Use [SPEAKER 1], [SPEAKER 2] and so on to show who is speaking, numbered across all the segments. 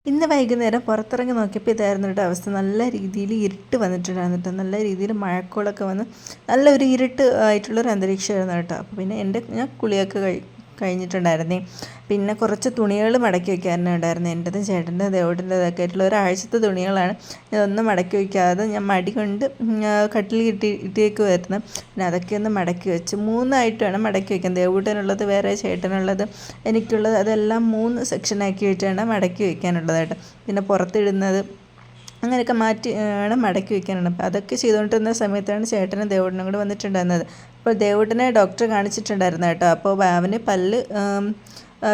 [SPEAKER 1] ഇന്ന് വൈകുന്നേരം പുറത്തിറങ്ങി നോക്കിയപ്പോൾ ഇതായിരുന്നു കേട്ടോ അവസ്ഥ. നല്ല രീതിയിൽ ഇരുട്ട് വന്നിട്ടുണ്ടായിരുന്നു കേട്ടോ. നല്ല രീതിയിൽ മഴക്കോളൊക്കെ വന്ന് നല്ലൊരു ഇരുട്ട് ആയിട്ടുള്ളൊരു അന്തരീക്ഷമായിരുന്നു കേട്ടോ. അപ്പോൾ പിന്നെ ഞാൻ കുളിയൊക്കെ കഴിഞ്ഞിട്ടുണ്ടായിരുന്നേ. പിന്നെ കുറച്ച് തുണികൾ മടക്കി വയ്ക്കാനുണ്ടായിരുന്നു. എൻ്റെതും ചേട്ടൻ്റെ ദേവോട്ടൻ്റെതൊക്കെ ആയിട്ടുള്ള ഒരാഴ്ചത്തെ തുണികളാണ്. ഇതൊന്നും മടക്കി വയ്ക്കാതെ ഞാൻ മടി കൊണ്ട് കട്ടിൽ ഇട്ടേക്കുമായിരുന്നു. പിന്നെ അതൊക്കെ ഒന്ന് മടക്കി വെച്ച് 3 ആയിട്ടാണ് മടക്കി വയ്ക്കാൻ. ദേവൂട്ടനുള്ളത് വേറെ, ചേട്ടനുള്ളത് എനിക്കുള്ളത്, അതെല്ലാം 3 സെക്ഷനാക്കി വെച്ചാണ് മടക്കി വയ്ക്കാനുള്ളതായിട്ട്. പിന്നെ പുറത്തിടുന്നത് അങ്ങനെയൊക്കെ മാറ്റി ആണ് മടക്കി വയ്ക്കാനുണ്ട്. അപ്പോൾ അതൊക്കെ ചെയ്തുകൊണ്ടിരുന്ന സമയത്താണ് ചേട്ടനും ദേവൂട്ടനും കൂടെ വന്നിട്ടുണ്ടായിരുന്നത്. അപ്പോൾ ദേവൂട്ടനെ ഡോക്ടറെ കാണിച്ചിട്ടുണ്ടായിരുന്നു കേട്ടോ. അപ്പോൾ അവന് പല്ല്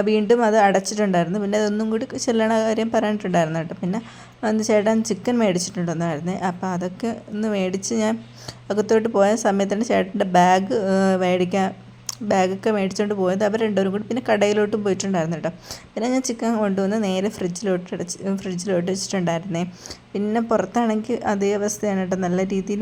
[SPEAKER 1] വീണ്ടും അത് അടച്ചിട്ടുണ്ടായിരുന്നു. പിന്നെ അതൊന്നും കൂടി ചെല്ലണ കാര്യം പറഞ്ഞിട്ടുണ്ടായിരുന്നു കേട്ടോ. പിന്നെ ചേട്ടൻ ചിക്കൻ മേടിച്ചിട്ടുണ്ടെന്നായിരുന്നു. അപ്പോൾ അതൊക്കെ ഒന്ന് മേടിച്ച് ഞാൻ അകത്തോട്ട് പോയ സമയത്താണ് ചേട്ടൻ്റെ ബാഗൊക്കെ മേടിച്ചുകൊണ്ട് പോയത്. അവർ രണ്ടുപേരും കൂടി പിന്നെ കടയിലോട്ടും പോയിട്ടുണ്ടായിരുന്നു കേട്ടോ. പിന്നെ ഞാൻ ചിക്കൻ കൊണ്ടുവന്ന് നേരെ ഫ്രിഡ്ജിലോട്ട് വെച്ചിട്ടുണ്ടായിരുന്നേ. പിന്നെ പുറത്താണെങ്കിൽ അതേ അവസ്ഥയാണ് കേട്ടോ. നല്ല രീതിയിൽ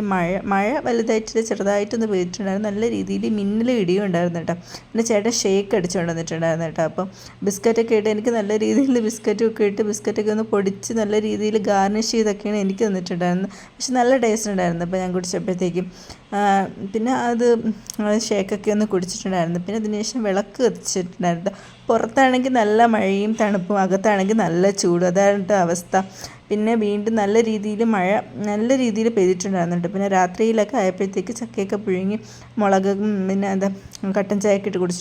[SPEAKER 1] മഴ വലുതായിട്ട് ചെറുതായിട്ടൊന്ന് പെയ്തിട്ടുണ്ടായിരുന്നു. നല്ല രീതിയിൽ മിന്നലും ഇടിയും ഉണ്ടായിരുന്നു കേട്ടോ. പിന്നെ ചേട്ടൻ ഷേക്ക് അടിച്ചുകൊണ്ട് വന്നിട്ടുണ്ടായിരുന്നു കേട്ടോ. അപ്പം ബിസ്ക്കറ്റൊക്കെ ഇട്ട് എനിക്ക് നല്ല രീതിയിൽ ബിസ്ക്കറ്റൊക്കെ ഒന്ന് പൊടിച്ച് നല്ല രീതിയിൽ ഗാർണിഷ് ചെയ്തൊക്കെയാണ് എനിക്ക് തന്നിട്ടുണ്ടായിരുന്നത്. പക്ഷെ നല്ല ടേസ്റ്റ് ഉണ്ടായിരുന്നു അപ്പോൾ ഞാൻ കുടിച്ചപ്പോഴത്തേക്കും. പിന്നെ അത് ഷേക്കൊക്കെ ഒന്ന് കുടിച്ചിട്ടുണ്ടായിരുന്നു. പിന്നെ അതിന് ശേഷം വിളക്ക് കത്തിച്ചിട്ടുണ്ടായിരുന്നു. പുറത്താണെങ്കിൽ നല്ല മഴയും തണുപ്പും, അകത്താണെങ്കിൽ നല്ല ചൂടും. അതാണ് അവസ്ഥ. പിന്നെ വീണ്ടും നല്ല രീതിയിൽ പെയ്തിട്ടുണ്ടായിരുന്നുണ്ട്. പിന്നെ രാത്രിയിലൊക്കെ ആയപ്പോഴത്തേക്ക് ചക്കയൊക്കെ പുഴുങ്ങി മുളകും പിന്നെ കട്ടൻ ചായയൊക്കെ ഇട്ട് കുടിച്ചു.